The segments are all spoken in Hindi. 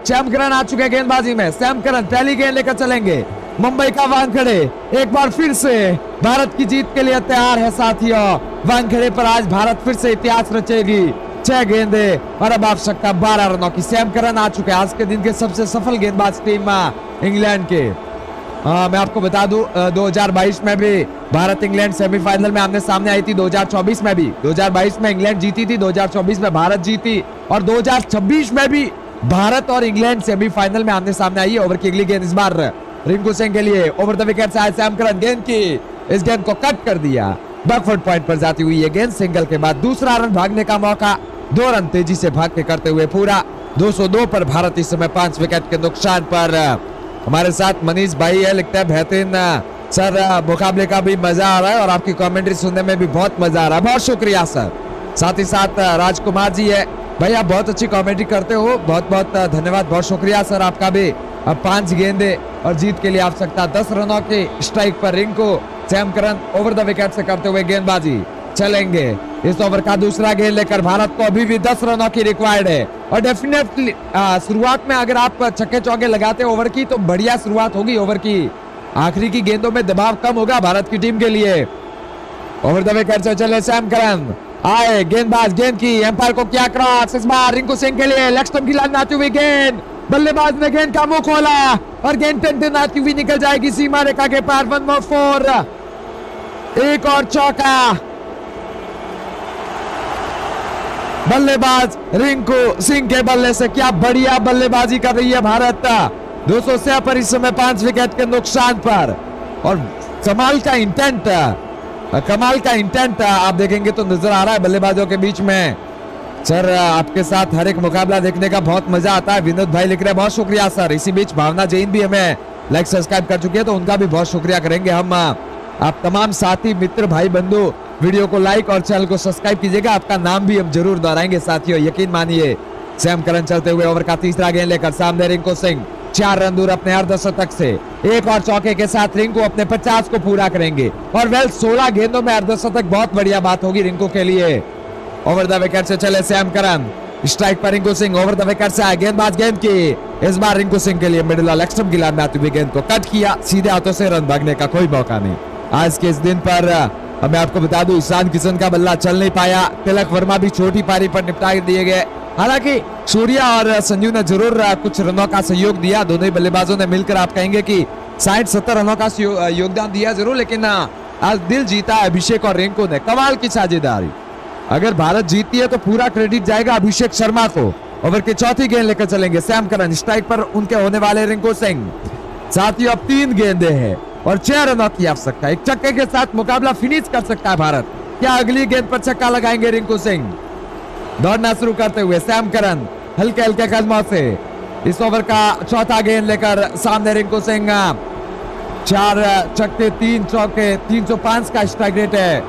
सैम करन आ चुके हैं गेंदबाजी में। सैम करन पहली गेंद लेकर चलेंगे। मुंबई का वानखेड़े एक बार फिर से भारत की जीत के लिए तैयार है साथियों। वानखेड़े पर आज भारत फिर से इतिहास रचेगी। 6 गेंदे और अब आवश्यकता 12 रनों की। सैम करन आ चुके हैं आज के दिन के सबसे सफल गेंदबाज टीम इंग्लैंड के। मैं आपको बता दूं 2022 में भी भारत इंग्लैंड सेमीफाइनल में आमने सामने आई थी। 2024 में भी 2022 में इंग्लैंड जीती थी, 2024 में भारत जीती और 2026 में भी भारत और इंग्लैंड सेमीफाइनल में आमने सामने आई है। ओवर की अगली गेंद इस बार रिंकू सिंह के लिए। ओवर द विकेट से आए सैम करन। गेंद की इस गेंद को कट कर दिया। बैकफुट पॉइंट पर जाती हुई ये गेंद सिंगल के बाद दूसरा रन भागने का मौका। 2 रन तेजी से भाग के करते हुए पूरा। 202 पर भारत इस समय 5 विकेट के नुकसान पर। हमारे साथ मनीष भाई है, लिखते हैं बेहतरीन सर मुकाबले का भी मजा आ रहा है और आपकी कमेंट्री सुनने में भी बहुत मजा आ रहा है। बहुत शुक्रिया सर। साथ ही साथ राजकुमार जी है, भाई आप बहुत अच्छी कमेंट्री करते हो, बहुत बहुत धन्यवाद, बहुत शुक्रिया सर आपका भी। अब 5 गेंदे और जीत के लिए आवश्यकता 10 रनों की। स्ट्राइक पर Rinku. Sam Curran over the wicket से करते हुए गेंदबाजी चलेंगे। इस ओवर का दूसरा गेंद लेकर भारत को अभी भी 10 रनों की रिक्वायर्ड है और डेफिनेटली शुरुआत में अगर आप छक्के चौके लगाते ओवर की तो बढ़िया शुरुआत होगी ओवर की। आखिरी की गेंदों में दबाव कम होगा भारत की टीम के लिए। ओवर द विकेट से चले सैम करन। आए गेंदबाज, गेंद की एम्पायर को क्या क्रॉस। इस बार रिंकू सिंह के लिए लेग स्टंप की लाइन आती हुई गेंद। बल्लेबाज ने गेंद का मुंह खोला और गेंद टन आती हुई निकल जाएगी सीमा रेखा के पार। 1 more 4। एक और चौका। बल्लेबाज रिंकू सिंह के बल्ले से क्या बढ़िया बल्लेबाजी कर रही है भारत। 206 पर इस समय 5 विकेट के नुकसान पर और कमाल का इंटेंट आप देखेंगे तो नजर आ रहा है बल्लेबाजों के बीच में। सर आपके साथ हर एक मुकाबला देखने का बहुत मजा आता है। विनोद भाई लिख रहे हैं, बहुत शुक्रिया सर। इसी बीच भावना जैन भी हमें लाइक सब्सक्राइब कर चुकी है तो उनका भी बहुत शुक्रिया करेंगे हम। आप तमाम साथी मित्र भाई बंधु वीडियो को लाइक और चैनल को सब्सक्राइब कीजिएगा, आपका नाम भी हम जरूर दोहराएंगे साथियों, यकीन मानिए। सैम करन चलते हुए ओवर का तीसरा गेंद लेकर सामने रिंकू सिंह। 4 रन दूर अपने अर्धशतक से। एक और चौके के साथ रिंकू अपने 50 को पूरा करेंगे और वेल 16 गेंदों में अर्धशतक बहुत बढ़िया बात होगी रिंकू के लिए। ओवर द विकेट से चले सैम करन। स्ट्राइक पर Rinku Singh. Over the wicket से आए गेंदबाज, गेंद की इस बार रिंकू सिंह के लिए मिडिल और लेग स्टंप की लाइन में आती हुई गेंद को कट किया। सीधे हाथों से रन भागने का कोई मौका नहीं। आज के इस दिन पर मैं आपको बता दूं ईशान किशन का बल्ला चल नहीं पाया। तिलक वर्मा भी छोटी पारी पर निपटा दिए गए। हालांकि सूर्या और संजू ने जरूर कुछ रनों का सहयोग दिया। दोनों ही बल्लेबाजों ने मिलकर आप कहेंगे कि 60-70 रनों का योगदान दिया जरूर, लेकिन आज दिल जीता अभिषेक और रिंकू ने। कमाल की साझेदारी। अगर भारत जीतती है तो पूरा क्रेडिट जाएगा अभिषेक शर्मा को। ओवर की चौथी गेंद लेकर चलेंगे सैम करन। स्ट्राइक पर उनके होने वाले रिंकू सिंह। साथियों अब 3 गेंदे हैं और 6 रनों की आवश्यकता। एक छक्के के साथ मुकाबला फिनिश कर सकता है भारत। क्या अगली गेंद पर छक्का लगाएंगे रिंकू सिंह? दौड़ना शुरू करते हुए सैम करन हल्के हल्के कदमों से इस ओवर का चौथा गेंद लेकर सामने रिंकू सिंह। 4 छक्के 3 चौके, 305 का स्ट्राइक रेट है।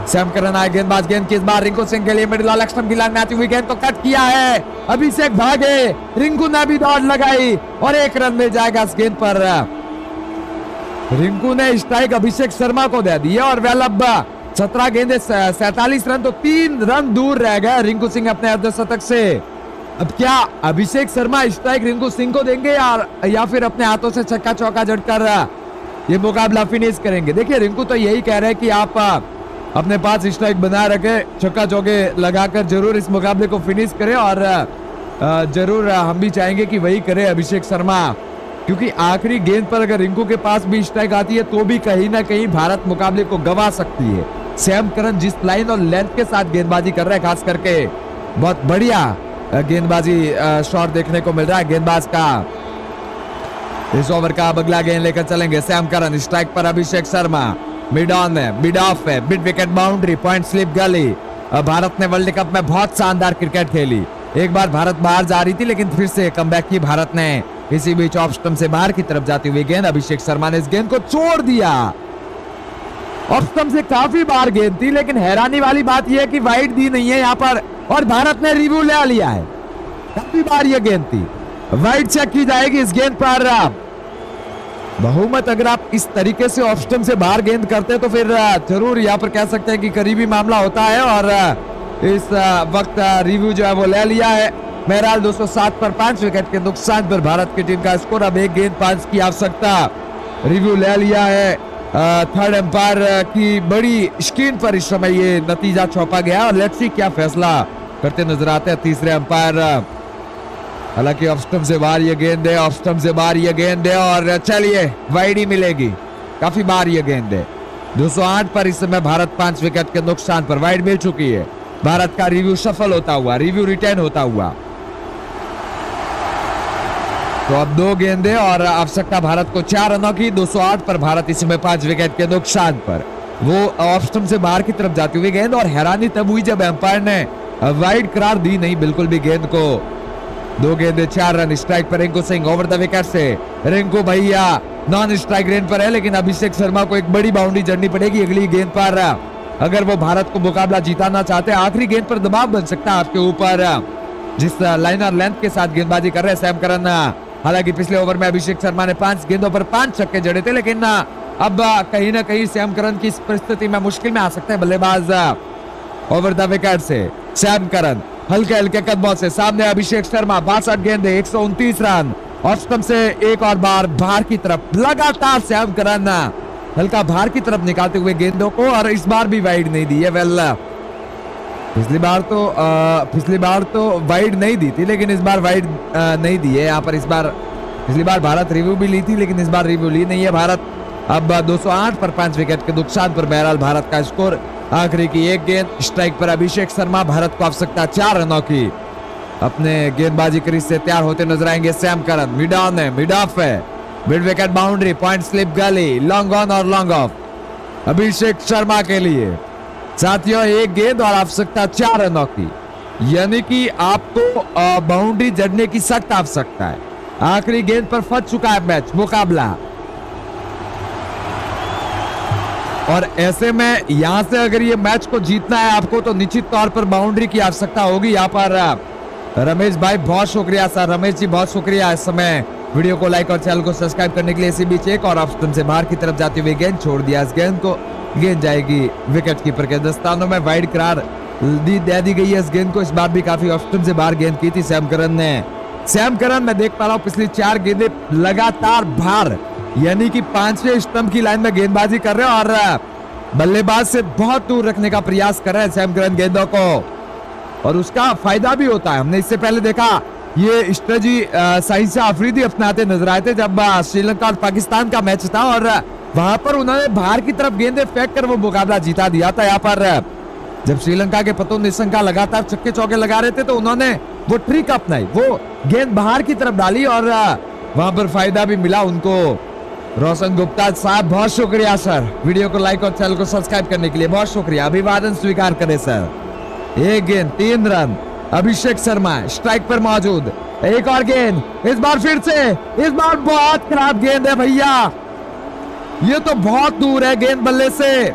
सैम करन आए गेंदबाज, गेंद की इस बार रिंकू सिंह के लिए मिडिल लेग स्टंप की लाइन में आती हुई गेंद को कट किया है। अभिषेक भागे, रिंकू ने भी दौड़ लगाई और 1 रन मिल जाएगा इस गेंद पर। रिंकू ने स्ट्राइक अभिषेक शर्मा को दे दी और वेल अब 17 गेंदे 47 रन तो 3 रन दूर रह गए रिंकू सिंह अपने अर्धशतक से। अब क्या अभिषेक शर्मा स्ट्राइक रिंकू सिंह को देंगे या फिर अपने हाथों से छक्का चौका जड़कर ये मुकाबला फिनिश करेंगे? देखिए रिंकू तो यही कह रहे हैं कि आप अपने पास स्ट्राइक बना रखे, छक्का चौके लगाकर जरूर इस मुकाबले को फिनिश करें और जरूर हम भी चाहेंगे कि वही करे अभिषेक शर्मा, क्योंकि आखिरी गेंद पर अगर रिंकू के पास भी स्ट्राइक आती है तो भी कहीं ना कहीं भारत मुकाबले को गंवा सकती है। सैम करन जिस लाइन और लेंथ के साथ गेंदबाजी कर रहे हैं, खास करके बहुत बढ़िया गेंदबाजी शॉट देखने को मिल रहा है गेंदबाज का। इस ओवर का अगला गेंद लेकर चलेंगे सैम करन। स्ट्राइक पर अभिषेक शर्मा। मिड ऑन है, मिड ऑफ है, mid wicket boundary, point slip गली। भारत ने वर्ल्ड कप में बहुत शानदार क्रिकेट खेली। एक बार भारत बाहर जा रही थी लेकिन फिर से कमबैक की भारत ने। इसी बीच ऑफ स्टंप से बाहर की तरफ जाती हुई गेंद, अभिषेक शर्मा ने इस गेंद को छोड़ दिया। ऑफ स्टंप से काफी बार गेंद थी लेकिन हैरानी वाली बात यह है कि वाइड दी नहीं है यहाँ पर और भारत ने रिव्यू ले लिया है। काफी बार यह गेंद थी, वाइड चेक की जाएगी इस गेंद पर। बहुमत अगर आप इस तरीके से ऑफ स्टंप से बाहर गेंद करते तो फिर जरूर यहाँ पर कह सकते हैं कि करीबी मामला होता है और इस वक्त रिव्यू जो है वो ले लिया है। बहरहाल 207 पर 5 विकेट के नुकसान पर भारत की टीम का स्कोर। अब 1 गेंद 5 की आवश्यकता। रिव्यू ले लिया है थर्ड एम्पायर की बड़ी स्क्रीन पर इस समय ये नतीजा छापा गया और लेट्स सी क्या फैसला करते नजर आते हैं तीसरे एम्पायर। हालांकि ऑफ स्टंप से बाहर ये गेंद है, ऑफ स्टंप से बाहर ये गेंद है और चलिए वाइड ही मिलेगी। काफी बार ये गेंद है। 208 पर इस समय भारत 5 विकेट के नुकसान पर वाइड मिल चुकी है। भारत का रिव्यू सफल होता हुआ, रिव्यू रिटर्न होता हुआ। तो अब 2 गेंदें और आवश्यकता भारत को 4 रनों की। 208 पर भारत इस समय 5 विकेट के नुकसान पर। वो ऑफ स्टंप से बाहर की तरफ जाती हुई गेंद और हैरानी तब हुई जब एम्पायर ने वाइड करार दी नहीं बिल्कुल भी गेंद को। 2 गेंदें 4 रन। स्ट्राइक पर Rinku Singh over the wicket से। रिंकू भैया नॉन स्ट्राइक रेंज पर है लेकिन अभिषेक शर्मा को एक बड़ी बाउंड्री जड़नी पड़ेगी अगली गेंद पर अगर वो भारत को मुकाबला जीताना चाहते हैं। आखिरी गेंद पर दबाव बन सकता है आपके ऊपर जिस लाइनर लेंथ के साथ गेंदबाजी कर रहे हैं सैम करन। हालांकि पिछले ओवर में अभिषेक शर्मा ने 5 गेंदों पर 5 छक्के जड़े थे लेकिन अब कहीं ना कहीं सैम करन की इस परिस्थिति में मुश्किल में आ सकते हैं बल्लेबाज। ओवर द विकेट से सैम करन हल्के हल्के कदमों से सामने अभिषेक शर्मा 62 गेंदे 129 रन। ऑफ स्टंप से एक और बार बाहर की तरफ लगातार सैम करन हल्का बाहर की तरफ निकालते हुए गेंदों को और इस बार भी वाइड नहीं दी है। वेल पिछली बार तो वाइड नहीं दी थी लेकिन इस बार वाइड नहीं दी है यहाँ पर। इस बार पिछली बार भारत रिव्यू भी ली थी लेकिन इस बार रिव्यू ली नहीं है भारत। अब 208 पर 5 विकेट के नुकसान पर बहरहाल भारत का स्कोर। आखिरी की 1 गेंद। स्ट्राइक पर अभिषेक शर्मा। भारत को आवश्यकता 4 रनों की। अपने गेंदबाजी क्रीज से तैयार होते नजर आएंगे सैम करन। मिड ऑन है, मिड ऑफ है, mid wicket boundary, point slip गली, लॉन्ग ऑन और लॉन्ग ऑफ अभिषेक शर्मा के लिए। साथियों 1 गेंद और आवश्यकता 4 रनों की, यानी कि आपको बाउंड्री जड़ने की सख्त आवश्यकता है। आखिरी गेंद पर फंस चुका है मैच मुकाबला और ऐसे में यहां से अगर ये मैच को जीतना है आपको तो निश्चित तौर पर बाउंड्री की आवश्यकता होगी। यहाँ पर रमेश भाई बहुत शुक्रिया सर, रमेश जी बहुत शुक्रिया। इस समय वीडियो को लाइक और चैनल को सब्सक्राइब करने के लिए। इसी बीच एक और ऑफ स्टंप से बाहर की तरफ जाती हुई गेंद छोड़ दिया। इस गेंद को गेंद जाएगी विकेट कीपर के दस्तानों में। वाइड करार दे दी गई है इस गेंद को। इस बार भी काफी ऑफ स्टंप से बाहर गेंद की थी सैम करन ने। सैम करन मैं देख पा रहा हूँ पिछली 4 गेंदें लगातार बाहर यानी कि 5वें स्टंप की लाइन में गेंदबाजी कर रहे हैं और बल्लेबाज से बहुत दूर रखने का प्रयास कर रहे हैं सैम करन गेंदों को और उसका फायदा भी होता है। हमने इससे पहले देखा ये स्ट्रेटजी साइंस अफरीदी अपनाते नजर आए थे जब श्रीलंका और पाकिस्तान का मैच था और वहां पर उन्होंने बाहर की तरफ गेंदें फेंक कर वो मुकाबला जीता दिया था। यहाँ पर जब श्रीलंका के पतो निशंका लगातार छक्के चौके लगा रहे थे तो उन्होंने वो ट्रिक अपनाई, वो गेंद बाहर की तरफ डाली और वहां पर फायदा भी मिला उनको। रोशन गुप्ता साहब बहुत शुक्रिया सर, वीडियो को लाइक और चैनल को सब्सक्राइब करने के लिए बहुत शुक्रिया। अभिवादन स्वीकार करें सर। 1 गेंद 3 रन। अभिषेक शर्मा स्ट्राइक पर मौजूद। एक और गेंद, इस बार फिर से, इस बार बहुत खराब गेंद है भैया, ये तो बहुत दूर है गेंद बल्ले से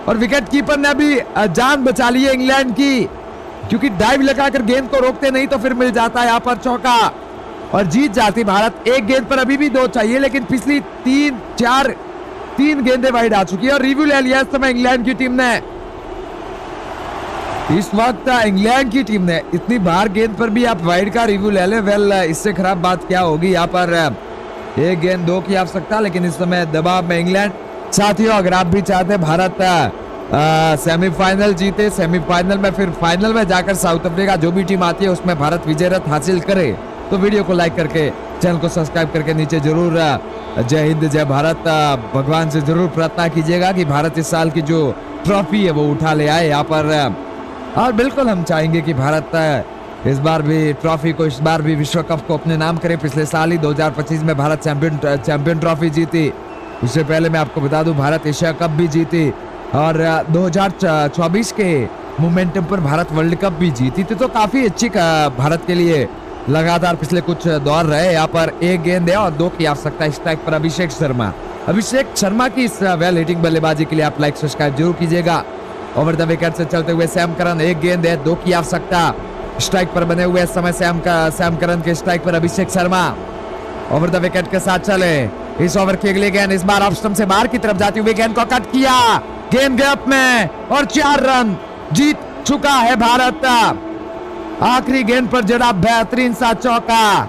और विकेट कीपर ने अभी जान बचा ली है इंग्लैंड की क्योंकि डाइव लगाकर गेंद को रोकते नहीं तो फिर मिल जाता है यहाँ पर चौका और जीत जाती भारत। 1 गेंद पर अभी भी 2 चाहिए लेकिन पिछली 3 गेंदें वाइड आ चुकी है और रिव्यू ले लिया इस समय इंग्लैंड की टीम ने। इस वक्त इंग्लैंड की टीम ने इतनी बाहर गेंद पर भी आप वाइड का रिव्यू ले ले, वेल इससे खराब बात क्या होगी। यहाँ पर 1 गेंद 2 की आवश्यकता लेकिन इस समय दबाव में इंग्लैंड। साथियों अगर आप भी चाहते हैं भारत सेमीफाइनल जीते, सेमीफाइनल में फिर फाइनल में जाकर साउथ अफ्रीका जो भी टीम आती है उसमें भारत विजय रथ हासिल करे तो वीडियो को लाइक करके चैनल को सब्सक्राइब करके नीचे जरूर जय हिंद जय भारत भगवान से जरूर प्रार्थना कीजिएगा कि भारत इस साल की जो ट्रॉफी है वो उठा ले आए यहाँ पर। और बिल्कुल हम चाहेंगे कि भारत इस बार भी ट्रॉफी को, इस बार भी विश्व कप को अपने नाम करे। पिछले साल ही 2025 में भारत चैंपियन ट्रॉफी जीती। उससे पहले मैं आपको बता दूं भारत एशिया कप भी जीती और 2024 के मोमेंटम पर भारत वर्ल्ड कप भी जीती थी। तो काफी अच्छी भारत के लिए लगातार पिछले कुछ दौर रहे। यहाँ पर 1 गेंद है और 2 की आवश्यकता। स्ट्राइक पर अभिषेक शर्मा की इस वेल हिटिंग बल्लेबाजी के लिए आप लाइक सब्सक्राइब जरूर कीजिएगा। ओवर द विकेट से चलते हुए सैम करन, 1 गेंद है 2 की आवश्यकता। स्ट्राइक पर बने हुए समय सैम करन के स्ट्राइक पर Abhishek Sharma over the wicket के साथ चले। इस ओवर की अगली गेंद इस बार ऑफ स्टंप से बाहर की तरफ जाती हुई गेंद को कट किया, गेंद गैप में और 4 रन जीत चुका है भारत। आखिरी गेंद पर जड़ा बेहतरीन सा चौका।